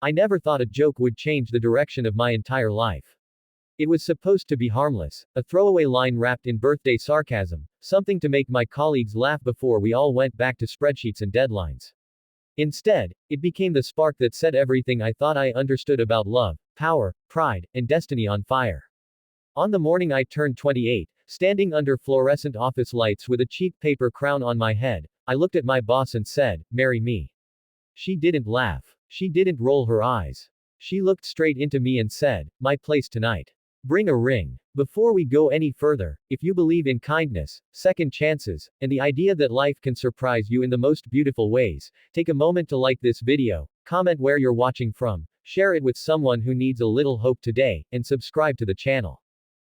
I never thought a joke would change the direction of my entire life. It was supposed to be harmless, a throwaway line wrapped in birthday sarcasm, something to make my colleagues laugh before we all went back to spreadsheets and deadlines. Instead, it became the spark that set everything I thought I understood about love, power, pride, and destiny on fire. On the morning I turned 28, standing under fluorescent office lights with a cheap paper crown on my head, I looked at my boss and said, "Marry me." She didn't laugh. She didn't roll her eyes. She looked straight into me and said, "My place tonight. Bring a ring." Before we go any further, if you believe in kindness, second chances, and the idea that life can surprise you in the most beautiful ways, take a moment to like this video, comment where you're watching from, share it with someone who needs a little hope today, and subscribe to the channel.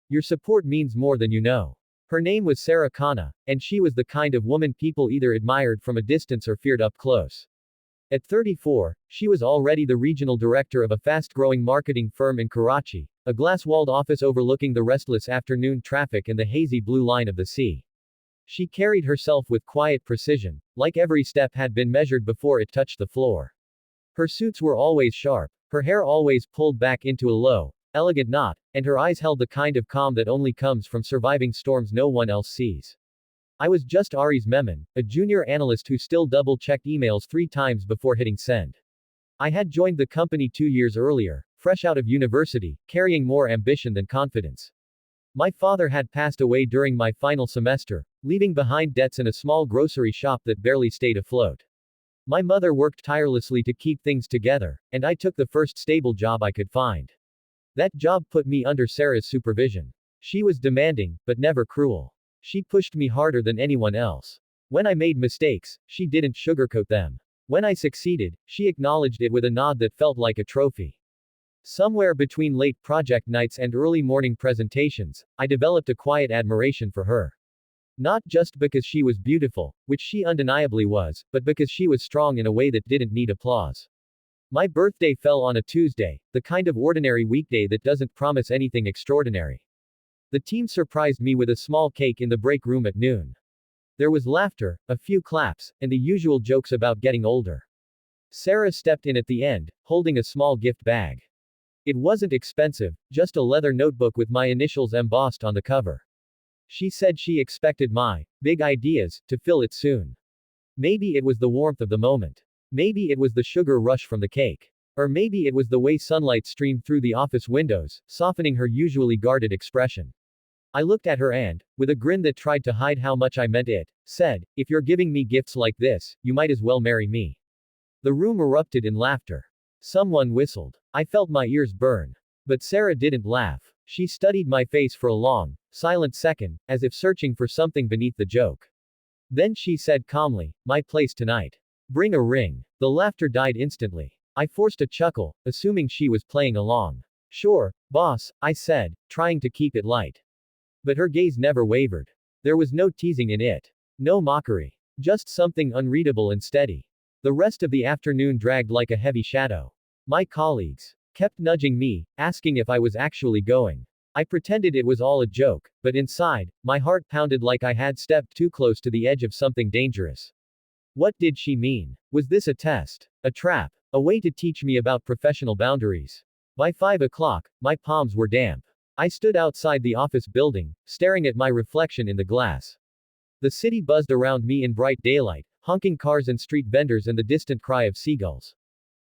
Your support means more than you know. Her name was Sarah Khanna, and she was the kind of woman people either admired from a distance or feared up close. At 34, she was already the regional director of a fast-growing marketing firm in Karachi, a glass-walled office overlooking the restless afternoon traffic and the hazy blue line of the sea. She carried herself with quiet precision, like every step had been measured before it touched the floor. Her suits were always sharp, her hair always pulled back into a low, elegant knot, and her eyes held the kind of calm that only comes from surviving storms no one else sees. I was just Ari's Memon, a junior analyst who still double-checked emails 3 times before hitting send. I had joined the company 2 years earlier, fresh out of university, carrying more ambition than confidence. My father had passed away during my final semester, leaving behind debts and a small grocery shop that barely stayed afloat. My mother worked tirelessly to keep things together, and I took the first stable job I could find. That job put me under Sarah's supervision. She was demanding, but never cruel. She pushed me harder than anyone else. When I made mistakes, she didn't sugarcoat them. When I succeeded, she acknowledged it with a nod that felt like a trophy. Somewhere between late project nights and early morning presentations, I developed a quiet admiration for her. Not just because she was beautiful, which she undeniably was, but because she was strong in a way that didn't need applause. My birthday fell on a Tuesday, the kind of ordinary weekday that doesn't promise anything extraordinary. The team surprised me with a small cake in the break room at noon. There was laughter, a few claps, and the usual jokes about getting older. Sarah stepped in at the end, holding a small gift bag. It wasn't expensive, just a leather notebook with my initials embossed on the cover. She said she expected my big ideas to fill it soon. Maybe it was the warmth of the moment. Maybe it was the sugar rush from the cake. Or maybe it was the way sunlight streamed through the office windows, softening her usually guarded expression. I looked at her and, with a grin that tried to hide how much I meant it, said, "If you're giving me gifts like this, you might as well marry me." The room erupted in laughter. Someone whistled. I felt my ears burn. But Sarah didn't laugh. She studied my face for a long, silent second, as if searching for something beneath the joke. Then she said calmly, "My place tonight. Bring a ring." The laughter died instantly. I forced a chuckle, assuming she was playing along. "Sure, boss," I said, trying to keep it light. But her gaze never wavered. There was no teasing in it. No mockery. Just something unreadable and steady. The rest of the afternoon dragged like a heavy shadow. My colleagues kept nudging me, asking if I was actually going. I pretended it was all a joke, but inside, my heart pounded like I had stepped too close to the edge of something dangerous. What did she mean? Was this a test? A trap? A way to teach me about professional boundaries? By 5 o'clock, my palms were damp. I stood outside the office building, staring at my reflection in the glass. The city buzzed around me in bright daylight, honking cars and street vendors and the distant cry of seagulls.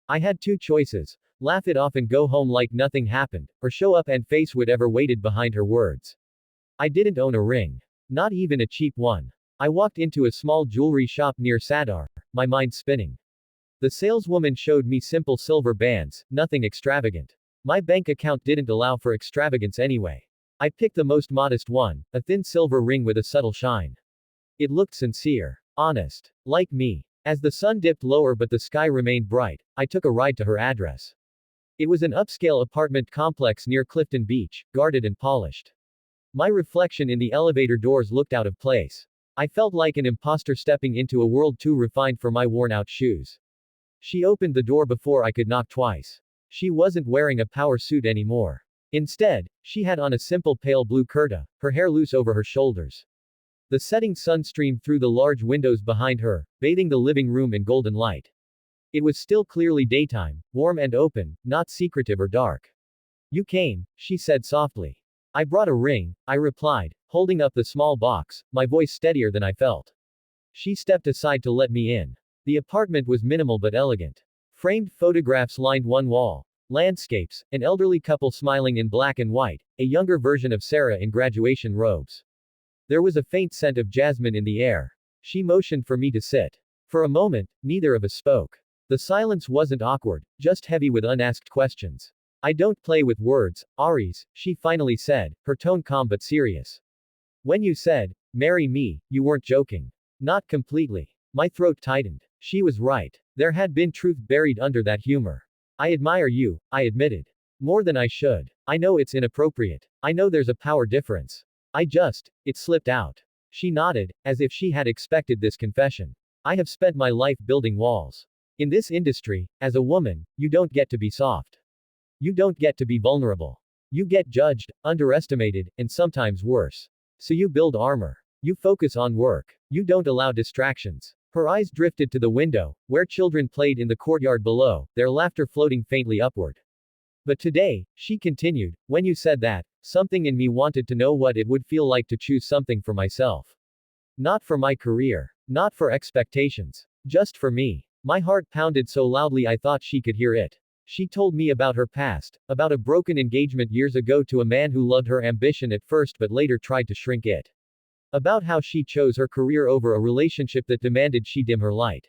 I had 2 choices: laugh it off and go home like nothing happened, or show up and face whatever waited behind her words. I didn't own a ring. Not even a cheap one. I walked into a small jewelry shop near Sadar, my mind spinning. The saleswoman showed me simple silver bands, nothing extravagant. My bank account didn't allow for extravagance anyway. I picked the most modest one, a thin silver ring with a subtle shine. It looked sincere. Honest. Like me. As the sun dipped lower but the sky remained bright, I took a ride to her address. It was an upscale apartment complex near Clifton Beach, guarded and polished. My reflection in the elevator doors looked out of place. I felt like an imposter stepping into a world too refined for my worn-out shoes. She opened the door before I could knock twice. She wasn't wearing a power suit anymore. Instead, she had on a simple pale blue kurta, her hair loose over her shoulders. The setting sun streamed through the large windows behind her, bathing the living room in golden light. It was still clearly daytime, warm and open, not secretive or dark. You came, she said softly. I brought a ring, I replied, holding up the small box, my voice steadier than I felt. She stepped aside to let me in. The apartment was minimal but elegant. Framed photographs lined one wall. Landscapes, an elderly couple smiling in black and white, a younger version of Sarah in graduation robes. There was a faint scent of jasmine in the air. She motioned for me to sit. For a moment, neither of us spoke. The silence wasn't awkward, just heavy with unasked questions. I don't play with words, Aries, she finally said, her tone calm but serious. When you said, marry me, you weren't joking. Not completely. My throat tightened. She was right. There had been truth buried under that humor. I admire you, I admitted. More than I should. I know it's inappropriate. I know there's a power difference. It slipped out. She nodded, as if she had expected this confession. I have spent my life building walls. In this industry, as a woman, you don't get to be soft. You don't get to be vulnerable. You get judged, underestimated, and sometimes worse. So you build armor. You focus on work. You don't allow distractions. Her eyes drifted to the window, where children played in the courtyard below, their laughter floating faintly upward. But today, she continued, when you said that, something in me wanted to know what it would feel like to choose something for myself. Not for my career. Not for expectations. Just for me. My heart pounded so loudly I thought she could hear it. She told me about her past, about a broken engagement years ago to a man who loved her ambition at first but later tried to shrink it. About how she chose her career over a relationship that demanded she dim her light.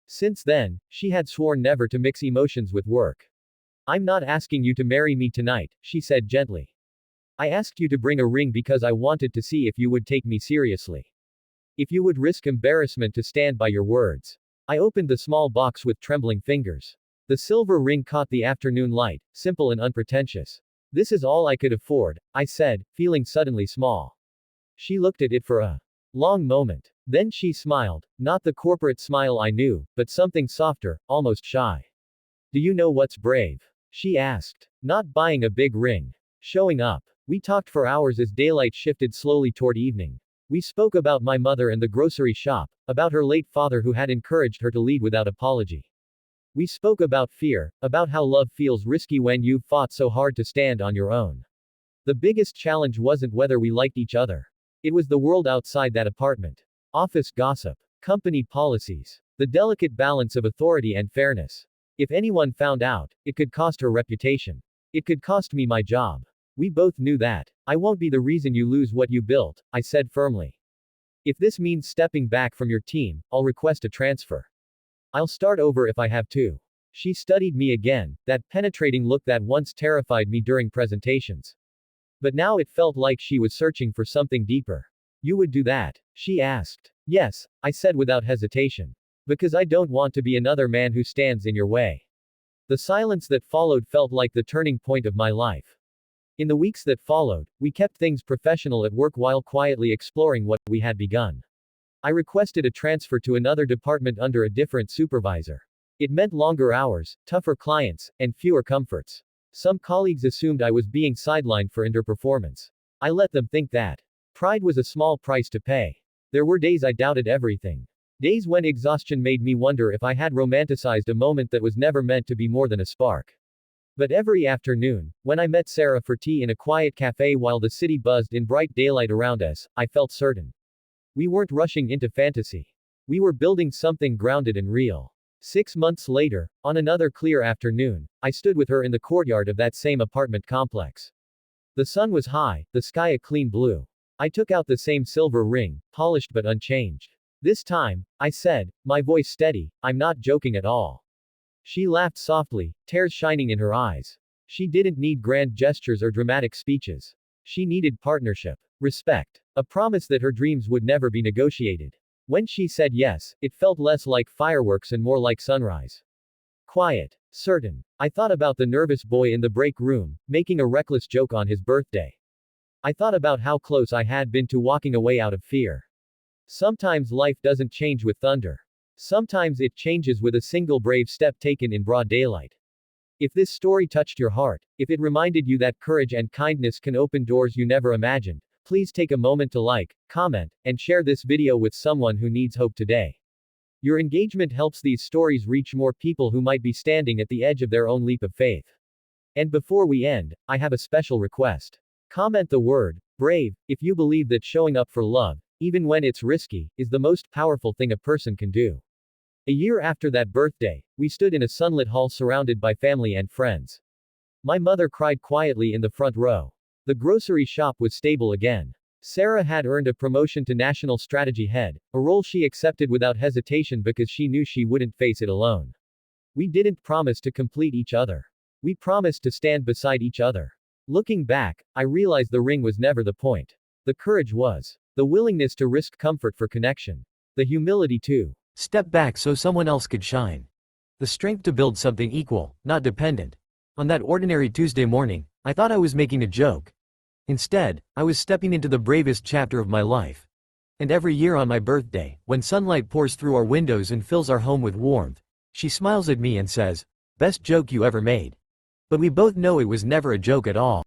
Since then, she had sworn never to mix emotions with work. I'm not asking you to marry me tonight, she said gently. I asked you to bring a ring because I wanted to see if you would take me seriously. If you would risk embarrassment to stand by your words. I opened the small box with trembling fingers. The silver ring caught the afternoon light, simple and unpretentious. This is all I could afford, I said, feeling suddenly small. She looked at it for a long moment. Then she smiled, not the corporate smile I knew, but something softer, almost shy. Do you know what's brave? She asked. Not buying a big ring. Showing up. We talked for hours as daylight shifted slowly toward evening. We spoke about my mother and the grocery shop, about her late father who had encouraged her to lead without apology. We spoke about fear, about how love feels risky when you've fought so hard to stand on your own. The biggest challenge wasn't whether we liked each other. It was the world outside that apartment. Office gossip. Company policies. The delicate balance of authority and fairness. If anyone found out, it could cost her reputation. It could cost me my job. We both knew that. I won't be the reason you lose what you built, I said firmly. If this means stepping back from your team, I'll request a transfer. I'll start over if I have to. She studied me again, that penetrating look that once terrified me during presentations. But now it felt like she was searching for something deeper. You would do that? She asked. Yes, I said without hesitation. Because I don't want to be another man who stands in your way. The silence that followed felt like the turning point of my life. In the weeks that followed, we kept things professional at work while quietly exploring what we had begun. I requested a transfer to another department under a different supervisor. It meant longer hours, tougher clients, and fewer comforts. Some colleagues assumed I was being sidelined for underperformance. I let them think that. Pride was a small price to pay. There were days I doubted everything. Days when exhaustion made me wonder if I had romanticized a moment that was never meant to be more than a spark. But every afternoon, when I met Sarah for tea in a quiet cafe while the city buzzed in bright daylight around us, I felt certain. We weren't rushing into fantasy. We were building something grounded and real. 6 months later, on another clear afternoon, I stood with her in the courtyard of that same apartment complex. The sun was high, the sky a clean blue. I took out the same silver ring, polished but unchanged. This time, I said, my voice steady, I'm not joking at all. She laughed softly, tears shining in her eyes. She didn't need grand gestures or dramatic speeches. She needed partnership, respect, a promise that her dreams would never be negotiated. When she said yes, it felt less like fireworks and more like sunrise. Quiet, certain. I thought about the nervous boy in the break room, making a reckless joke on his birthday. I thought about how close I had been to walking away out of fear. Sometimes life doesn't change with thunder. Sometimes it changes with a single brave step taken in broad daylight. If this story touched your heart, if it reminded you that courage and kindness can open doors you never imagined, please take a moment to like, comment, and share this video with someone who needs hope today. Your engagement helps these stories reach more people who might be standing at the edge of their own leap of faith. And before we end, I have a special request. Comment the word brave if you believe that showing up for love, even when it's risky, is the most powerful thing a person can do. A year after that birthday, we stood in a sunlit hall surrounded by family and friends. My mother cried quietly in the front row. The grocery shop was stable again. Sarah had earned a promotion to National Strategy Head, a role she accepted without hesitation because she knew she wouldn't face it alone. We didn't promise to complete each other. We promised to stand beside each other. Looking back, I realized the ring was never the point. The courage was. The willingness to risk comfort for connection. The humility to step back so someone else could shine. The strength to build something equal, not dependent. On that ordinary Tuesday morning, I thought I was making a joke. Instead, I was stepping into the bravest chapter of my life. And every year on my birthday, when sunlight pours through our windows and fills our home with warmth, she smiles at me and says, "Best joke you ever made." But we both know it was never a joke at all.